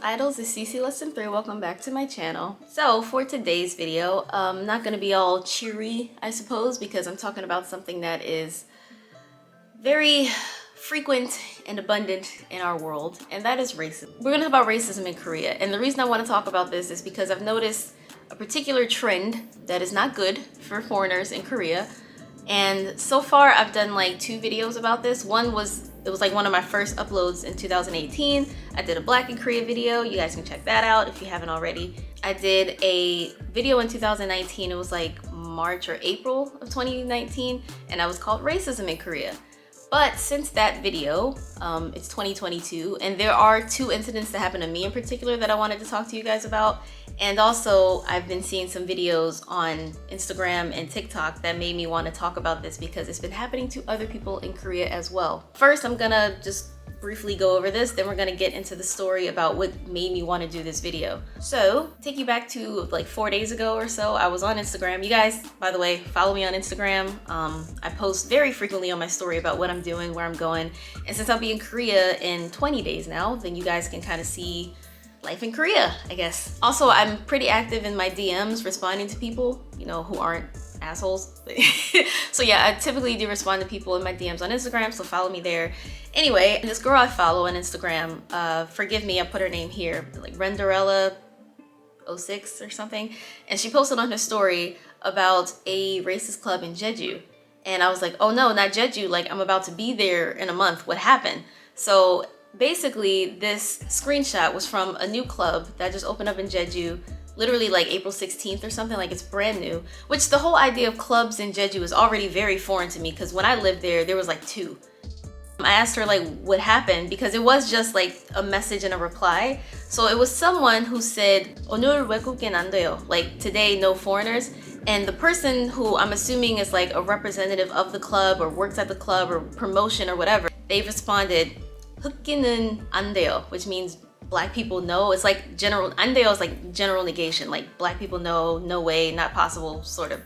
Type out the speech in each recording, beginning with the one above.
Idols? It's CC Lesson 3. Welcome back to my channel. So for today's video, I'm not going to be all cheery, I suppose, because I'm talking about something that is very frequent and abundant in our world, and that is racism. We're going to talk about racism in Korea, and the reason I want to talk about this is because I've noticed a particular trend that is not good for foreigners in Korea. And so far I've done like 2 videos about this. It was like one of my first uploads in 2018. I did a Black in Korea video. You guys can check that out if you haven't already. I did a video in 2019. It was like March or April of 2019, and that was called Racism in Korea. But since that video, it's 2022, and there are 2 incidents that happened to me in particular that I wanted to talk to you guys about. And also, I've been seeing some videos on Instagram and TikTok that made me want to talk about this because it's been happening to other people in Korea as well. First, I'm gonna just briefly go over this, then we're gonna get into the story about what made me want to do this video. So, take you back to like 4 days ago or so, I was on Instagram. You guys, by the way, follow me on Instagram. I post very frequently on my story about what I'm doing, where I'm going. And since I'll be in Korea in 20 days now, then you guys can kind of see life in Korea, I guess. Also, I'm pretty active in my DMs responding to people, you know, who aren't assholes. So yeah, I typically do respond to people in my DMs on Instagram, so follow me there. Anyway, this girl I follow on Instagram, forgive me, I put her name here, like Renderella06 or something, and she posted on her story about a racist club in Jeju. And I was like, oh no, not Jeju, like I'm about to be there in a month, what happened? So basically, this screenshot was from a new club that just opened up in Jeju, literally like April 16th or something, like it's brand new, which the whole idea of clubs in Jeju is already very foreign to me because when I lived there was like 2. I asked her like what happened because it was just like a message and a reply. So it was someone who said, 오늘 외국인 안 돼요, like today no foreigners. And the person who I'm assuming is like a representative of the club or works at the club or promotion or whatever, they responded, 흑인은 안 돼요, which means black people no. It's like general, 안 돼요 is like general negation, like black people no, no way, not possible sort of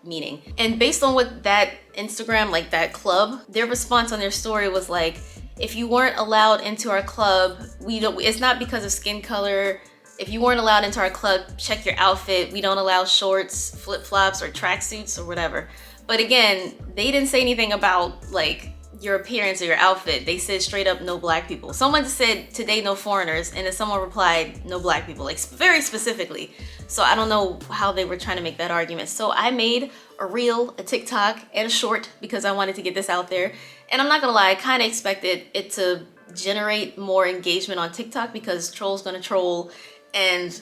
meaning. And based on what that Instagram, like that club, their response on their story was like, if you weren't allowed into our club, it's not because of skin color. If you weren't allowed into our club, check your outfit. We don't allow shorts, flip-flops, or tracksuits or whatever. But again, they didn't say anything about like your appearance or your outfit. They said straight up no black people. Someone just said today no foreigners, and then someone replied no black people, like very specifically. So I don't know how they were trying to make that argument. So I made a reel, a TikTok, and a short because I wanted to get this out there. And I'm not gonna lie, I kind of expected it to generate more engagement on TikTok because trolls gonna troll, and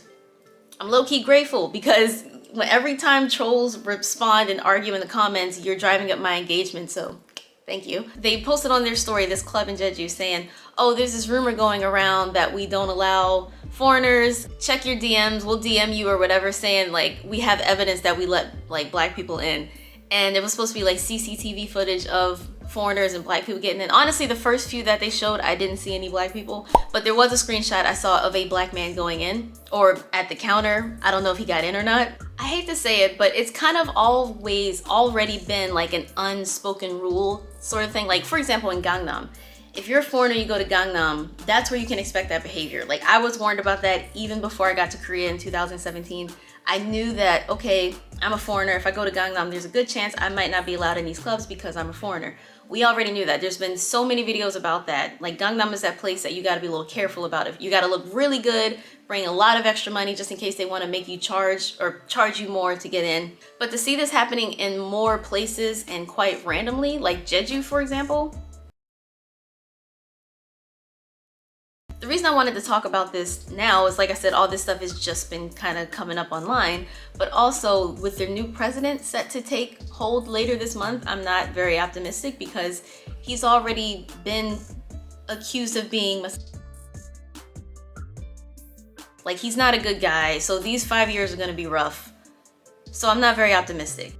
I'm low-key grateful because every time trolls respond and argue in the comments, you're driving up my engagement, so thank you. They posted on their story, this club in Jeju, saying, oh, there's this rumor going around that we don't allow foreigners. Check your DMs, we'll DM you or whatever, saying like, we have evidence that we let like black people in. And it was supposed to be like CCTV footage of foreigners and black people getting in. Honestly, the first few that they showed, I didn't see any black people, but there was a screenshot I saw of a black man going in or at the counter. I don't know if he got in or not. I hate to say it, but it's kind of always already been like an unspoken rule sort of thing. Like for example, in Gangnam, if you're a foreigner, you go to Gangnam, that's where you can expect that behavior. Like I was warned about that even before I got to Korea in 2017. I knew that, okay, I'm a foreigner. If I go to Gangnam, there's a good chance I might not be allowed in these clubs because I'm a foreigner. We already knew that. There's been so many videos about that. Like Gangnam is that place that you gotta be a little careful about it. You gotta look really good, bring a lot of extra money just in case they wanna make you charge you more to get in. But to see this happening in more places and quite randomly, like Jeju, for example, the reason I wanted to talk about this now is, like I said, all this stuff has just been kind of coming up online, but also with their new president set to take hold later this month, I'm not very optimistic because he's already been accused of being like, he's not a good guy. So these 5 years are gonna be rough. So I'm not very optimistic.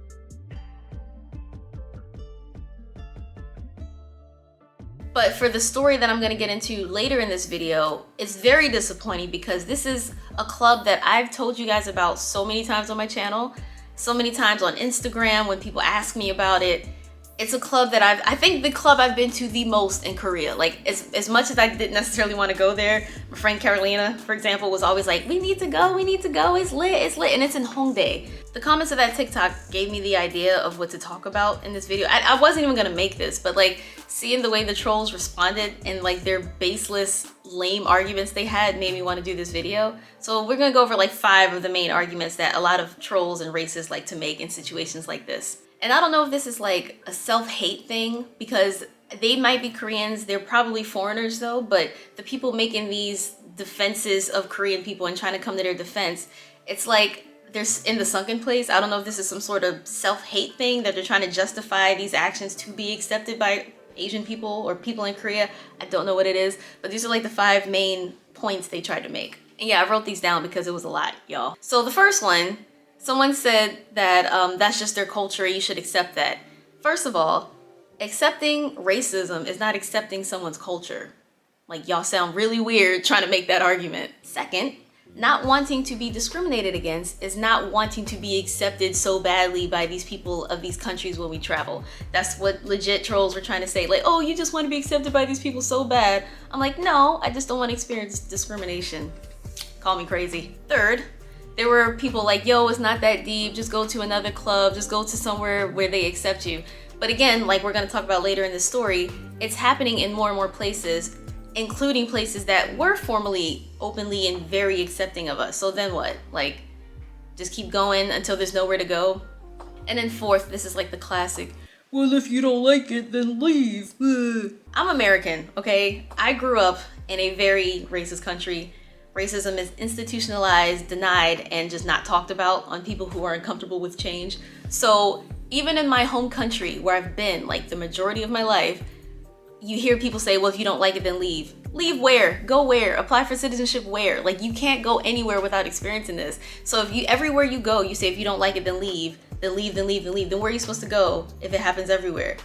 But for the story that I'm gonna get into later in this video, it's very disappointing because this is a club that I've told you guys about so many times on my channel, so many times on Instagram when people ask me about it. It's a club that I think the club I've been to the most in Korea. Like as much as I didn't necessarily want to go there, my friend Carolina, for example, was always like, we need to go, it's lit, and it's in Hongdae. The comments of that TikTok gave me the idea of what to talk about in this video. I wasn't even gonna make this, but like seeing the way the trolls responded and like their baseless, lame arguments they had made me want to do this video. So we're gonna go over like 5 of the main arguments that a lot of trolls and racists like to make in situations like this. And I don't know if this is like a self-hate thing, because they might be Koreans, they're probably foreigners though, but the people making these defenses of Korean people and trying to come to their defense, it's like they're in the sunken place. I don't know if this is some sort of self-hate thing that they're trying to justify these actions to be accepted by Asian people or people in Korea. I don't know what it is, but these are like the 5 main points they tried to make. And yeah, I wrote these down because it was a lot, y'all. So the first one, someone said that that's just their culture, you should accept that. First of all, accepting racism is not accepting someone's culture. Like, y'all sound really weird trying to make that argument. Second, not wanting to be discriminated against is not wanting to be accepted so badly by these people of these countries when we travel. That's what legit trolls were trying to say. Like, oh, you just want to be accepted by these people so bad. I'm like, no, I just don't want to experience discrimination. Call me crazy. Third, there were people like, yo, it's not that deep, just go to another club, just go to somewhere where they accept you. But again, like we're gonna talk about later in this story, it's happening in more and more places, including places that were formerly openly and very accepting of us. So then what? Like, just keep going until there's nowhere to go? And then fourth, this is like the classic, well, if you don't like it, then leave. I'm American, okay? I grew up in a very racist country. Racism is institutionalized, denied, and just not talked about on people who are uncomfortable with change. So even in my home country where I've been like the majority of my life, you hear people say, well, if you don't like it, then leave. Leave where? Go where? Apply for citizenship where? Like, you can't go anywhere without experiencing this. So if you, everywhere you go, you say, if you don't like it, then leave, then leave, then leave, then leave. Then where are you supposed to go if it happens everywhere?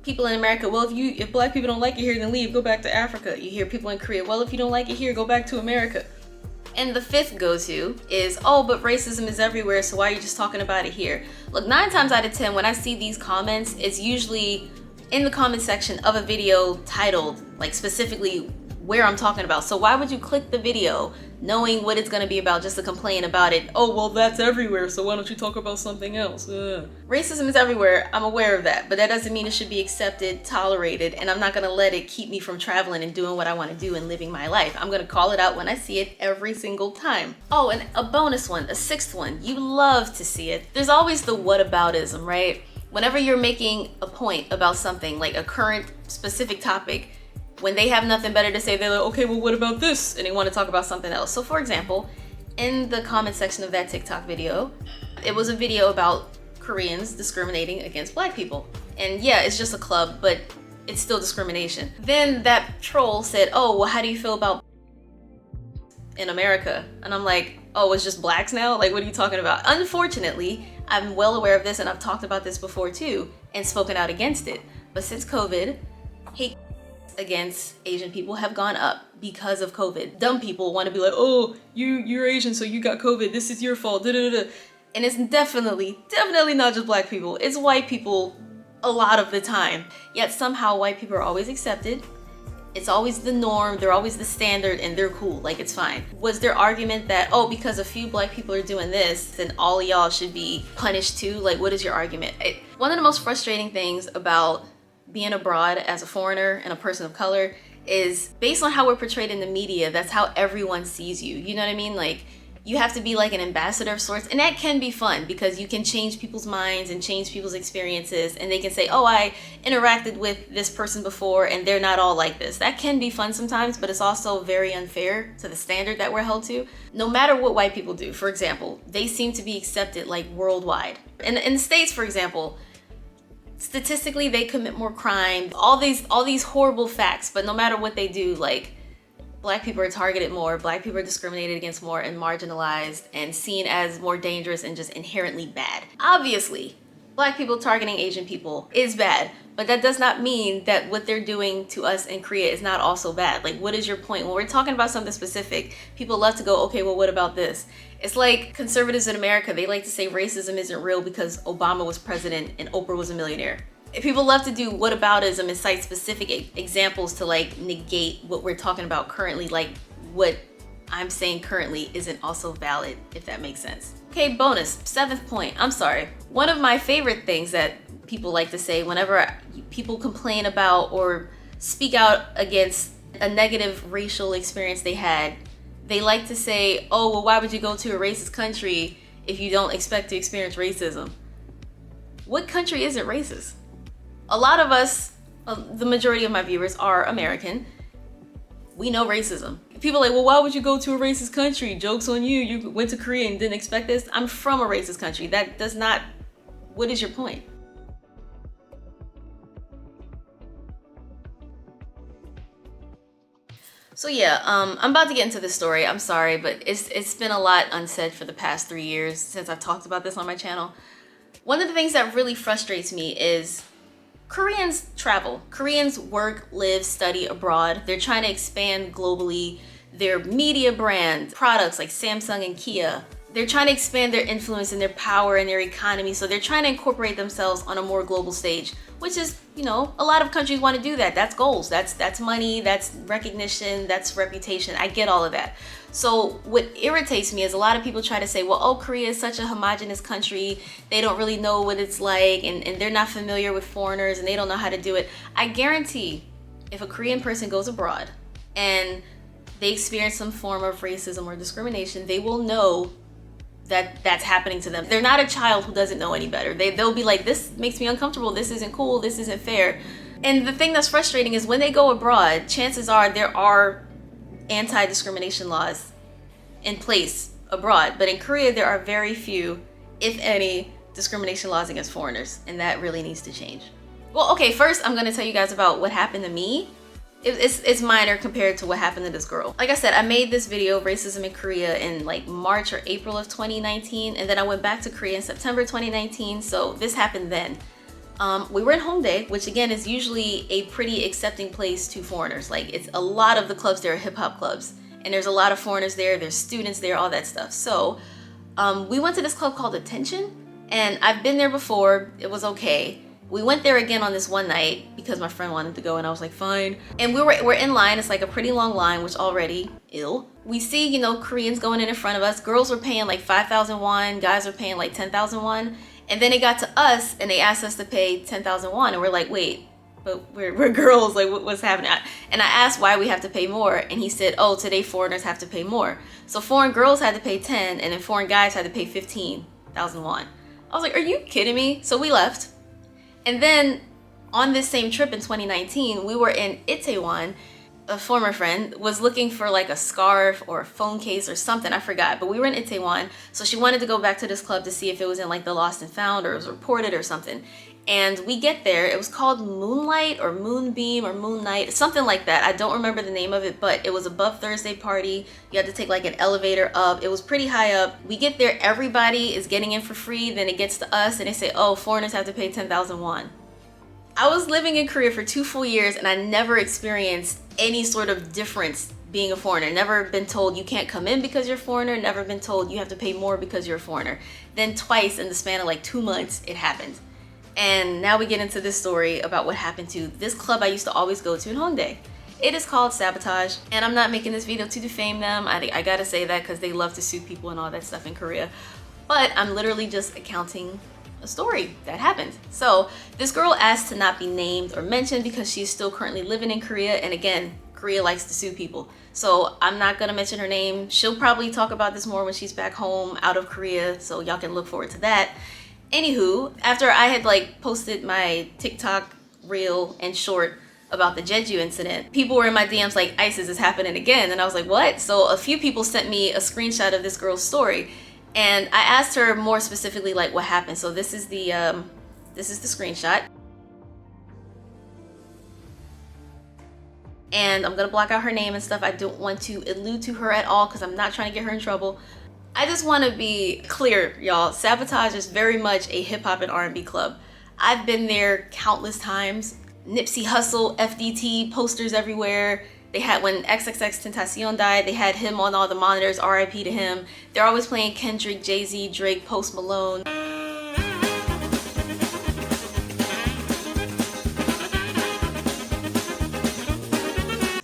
People in America, well, if black people don't like it here, then leave, go back to Africa. You hear people in Korea, well, if you don't like it here, go back to America. And the fifth go-to is, oh, but racism is everywhere, so why are you just talking about it here? Look, 9 times out of 10, when I see these comments, it's usually in the comment section of a video titled, like specifically where I'm talking about. So why would you click the video knowing what it's gonna be about just to complain about it? Oh, well, that's everywhere, so why don't you talk about something else? Racism is everywhere, I'm aware of that, but that doesn't mean it should be accepted, tolerated, and I'm not gonna let it keep me from traveling and doing what I wanna do and living my life. I'm gonna call it out when I see it every single time. Oh, and a bonus one, a 6th one, you love to see it. There's always the whataboutism, right? Whenever you're making a point about something, like a current specific topic, when they have nothing better to say, they're like, okay, well, what about this? And they want to talk about something else. So for example, in the comment section of that TikTok video, it was a video about Koreans discriminating against black people. And yeah, it's just a club, but it's still discrimination. Then that troll said, oh, well, how do you feel about in America? And I'm like, oh, it's just blacks now? Like, what are you talking about? Unfortunately, I'm well aware of this and I've talked about this before too and spoken out against it. But since COVID, hate against Asian people have gone up because of COVID. Dumb people want to be like, oh, you're Asian, so you got COVID, this is your fault, da da da. And it's definitely not just black people, it's white people a lot of the time. Yet somehow white people are always accepted. It's always the norm, they're always the standard, and they're cool, like it's fine. Was their argument that, oh, because a few black people are doing this, then all of y'all should be punished too? Like, what is your argument? One of the most frustrating things about being abroad as a foreigner and a person of color is based on how we're portrayed in the media, that's how everyone sees you. You know what I mean? Like, you have to be like an ambassador of sorts, and that can be fun because you can change people's minds and change people's experiences, and they can say, oh, I interacted with this person before and they're not all like this. That can be fun sometimes, but it's also very unfair to the standard that we're held to. No matter what white people do, for example, they seem to be accepted like worldwide. In the States, for example, statistically they commit more crime, all these horrible facts, but no matter what they do, like, black people are targeted more, black people are discriminated against more and marginalized and seen as more dangerous and just inherently bad. Obviously, black people targeting Asian people is bad, But that does not mean that what they're doing to us in Korea is not also bad. Like, what is your point? When we're talking about something specific, people love to go, okay, well, what about this? It's like conservatives in America, they like to say racism isn't real because Obama was president and Oprah was a millionaire. People love to do whataboutism and cite specific examples to like negate what we're talking about currently, like what I'm saying currently isn't also valid, if that makes sense. Okay, bonus, 7th point, I'm sorry. One of my favorite things that people like to say whenever people complain about or speak out against a negative racial experience they had, they like to say, oh, well, why would you go to a racist country if you don't expect to experience racism? What country isn't racist? A lot of us, the majority of my viewers are American. We know racism. People are like, well, why would you go to a racist country? Joke's on you. You went to Korea and didn't expect this. I'm from a racist country. That does not, what is your point? So yeah, I'm about to get into this story. I'm sorry, but it's been a lot unsaid for the past 3 years since I've talked about this on my channel. One of the things that really frustrates me is Koreans travel. Koreans work, live, study abroad. They're trying to expand globally. Their media brand, products like Samsung and Kia, they're trying to expand their influence and their power and their economy. So they're trying to incorporate themselves on a more global stage, which is, you know, a lot of countries want to do that. That's goals, that's money, that's recognition, that's reputation. I get all of that. So what irritates me is a lot of people try to say, well, oh, Korea is such a homogenous country. They don't really know what it's like and they're not familiar with foreigners and they don't know how to do it. I guarantee if a Korean person goes abroad and they experience some form of racism or discrimination, they will know that that's happening to them. They're not a child who doesn't know any better. They'll be like, this makes me uncomfortable, this isn't cool, this isn't fair. And the thing that's frustrating is when they go abroad, chances are there are anti-discrimination laws in place abroad. But in Korea, there are very few, if any, discrimination laws against foreigners. And that really needs to change. Well, okay, first I'm gonna tell you guys about what happened to me. It's minor compared to what happened to this girl. Like I said, I made this video, Racism in Korea, in like March or April of 2019. And then I went back to Korea in September 2019. So this happened then. We were in Hongdae, which again is usually a pretty accepting place to foreigners. Like it's a lot of the clubs there are hip hop clubs. And there's a lot of foreigners there, there's students there, all that stuff. So we went to this club called Attention. And I've been there before, it was okay. We went there again on this one night because my friend wanted to go and I was like, fine. And we're in line, it's like a pretty long line, which already, ill. We see, you know, Koreans going in front of us. Girls were paying like 5,000 won, guys were paying like 10,000 won. And then it got to us and they asked us to pay 10,000 won. And we're like, wait, but we're girls, like what's happening? And I asked why we have to pay more. And he said, oh, today foreigners have to pay more. So foreign girls had to pay 10 and then foreign guys had to pay 15,000 won. I was like, are you kidding me? So we left. And then on this same trip in 2019, we were in Itaewon. A former friend was looking for like a scarf or a phone case or something, I forgot, but we were in Itaewon. So she wanted to go back to this club to see if it was in like the lost and found or it was reported or something. And we get there, it was called Moonlight or Moonbeam or Moon Night, something like that. I don't remember the name of it, but it was above Thursday Party. You had to take like an elevator up. It was pretty high up. We get there, everybody is getting in for free. Then it gets to us and they say, oh, foreigners have to pay 10,000 won. I was living in Korea for 2 full years and I never experienced any sort of difference being a foreigner. Never been told you can't come in because you're a foreigner. Never been told you have to pay more because you're a foreigner. Then twice in the span of like 2 months, it happened. And now we get into this story about what happened to this club I used to always go to in Hongdae. It is called Sabotage, and I'm not making this video to defame them. I gotta say that because they love to sue people and all that stuff in Korea. But I'm literally just accounting a story that happened. So this girl asked to not be named or mentioned because she's still currently living in Korea. And again, Korea likes to sue people. So I'm not gonna mention her name. She'll probably talk about this more when she's back home out of Korea. So y'all can look forward to that. Anywho, after I had like posted my TikTok reel and short about the jeju incident, people were in my DMs like, ISIS is happening again. And I was like, what? So a few people sent me a screenshot of this girl's story. And I asked her more specifically like what happened. So this is the screenshot. And I'm gonna block out her name and stuff. I don't want to allude to her at all because I'm not trying to get her in trouble. I just want to be clear, y'all. Sabotage is very much a hip hop and R&B club. I've been there countless times. Nipsey Hussle, FDT, posters everywhere. They had, when XXXTentacion died, they had him on all the monitors, RIP to him. They're always playing Kendrick, Jay-Z, Drake, Post Malone.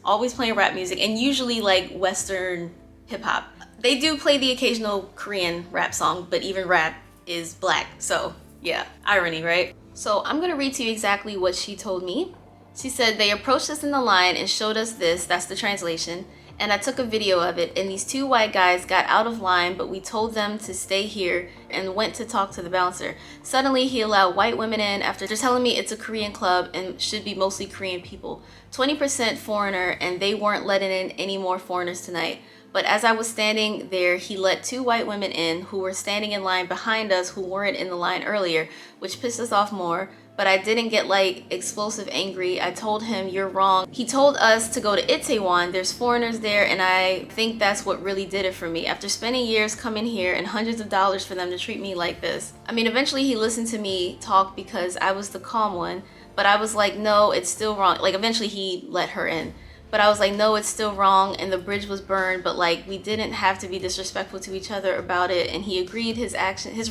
Always playing rap music, and usually like Western hip hop. They do play the occasional Korean rap song, but even rap is black. So yeah, irony, right? So I'm gonna read to you exactly what she told me. She said, they approached us in the line and showed us this, that's the translation, and I took a video of it, and these two white guys got out of line, but we told them to stay here and went to talk to the bouncer. Suddenly he allowed white women in after telling me it's a Korean club and should be mostly Korean people. 20% foreigner, and they weren't letting in any more foreigners tonight. But as I was standing there, he let two white women in who were standing in line behind us who weren't in the line earlier, which pissed us off more. But I didn't get like explosive angry. I told him, you're wrong. He told us to go to Itaewon. There's foreigners there, and I think that's what really did it for me. After spending years coming here and hundreds of dollars for them to treat me like this. I mean, eventually he listened to me talk because I was the calm one, but I was like, no, it's still wrong. Like eventually he let her in. But I was like, no, it's still wrong, and the bridge was burned, but like we didn't have to be disrespectful to each other about it, and he agreed his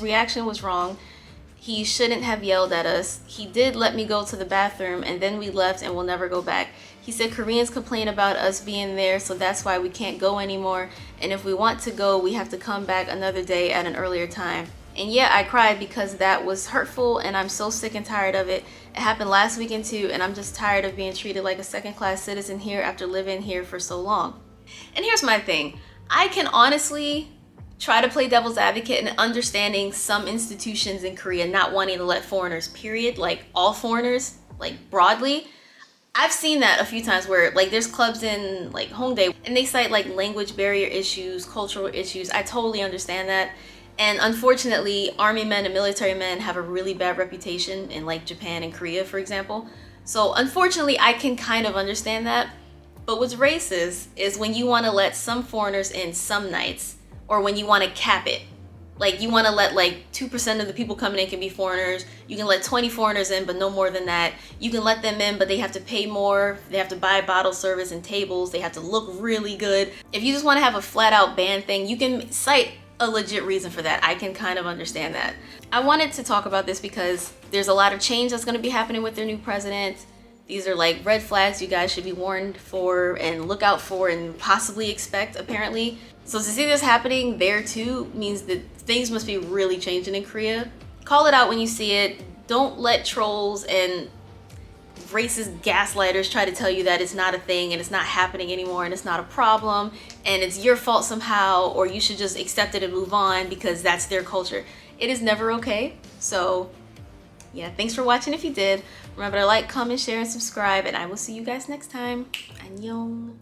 reaction was wrong. He shouldn't have yelled at us. He did let me go to the bathroom, and then we left and we'll never go back. He said Koreans complain about us being there, so that's why we can't go anymore, and if we want to go, we have to come back another day at an earlier time. And yeah, I cried because that was hurtful, and I'm so sick and tired of it. It happened last weekend too, and I'm just tired of being treated like a second-class citizen here after living here for so long. And here's my thing. I can honestly try to play devil's advocate in understanding some institutions in Korea not wanting to let foreigners, period, like all foreigners, like broadly. I've seen that a few times where like there's clubs in like Hongdae and they cite like language barrier issues, cultural issues. I totally understand that. And unfortunately, army men and military men have a really bad reputation in like Japan and Korea, for example. So unfortunately, I can kind of understand that. But what's racist is when you want to let some foreigners in some nights, or when you want to cap it. Like you want to let like 2% of the people coming in can be foreigners. You can let 20 foreigners in, but no more than that. You can let them in, but they have to pay more. They have to buy bottle service and tables. They have to look really good. If you just want to have a flat out ban thing, you can cite a legit reason for that. I can kind of understand that. I wanted to talk about this because there's a lot of change that's going to be happening with their new president. These are like red flags you guys should be warned for and look out for and possibly expect, apparently. So to see this happening there too means that things must be really changing in Korea. Call it out when you see it. Don't let trolls and racist gaslighters try to tell you that it's not a thing and it's not happening anymore and it's not a problem and it's your fault somehow, or you should just accept it and move on because that's their culture. It is never okay. So yeah, thanks for watching if you did. Remember to like, comment, share, and subscribe, and I will see you guys next time. Annyeong.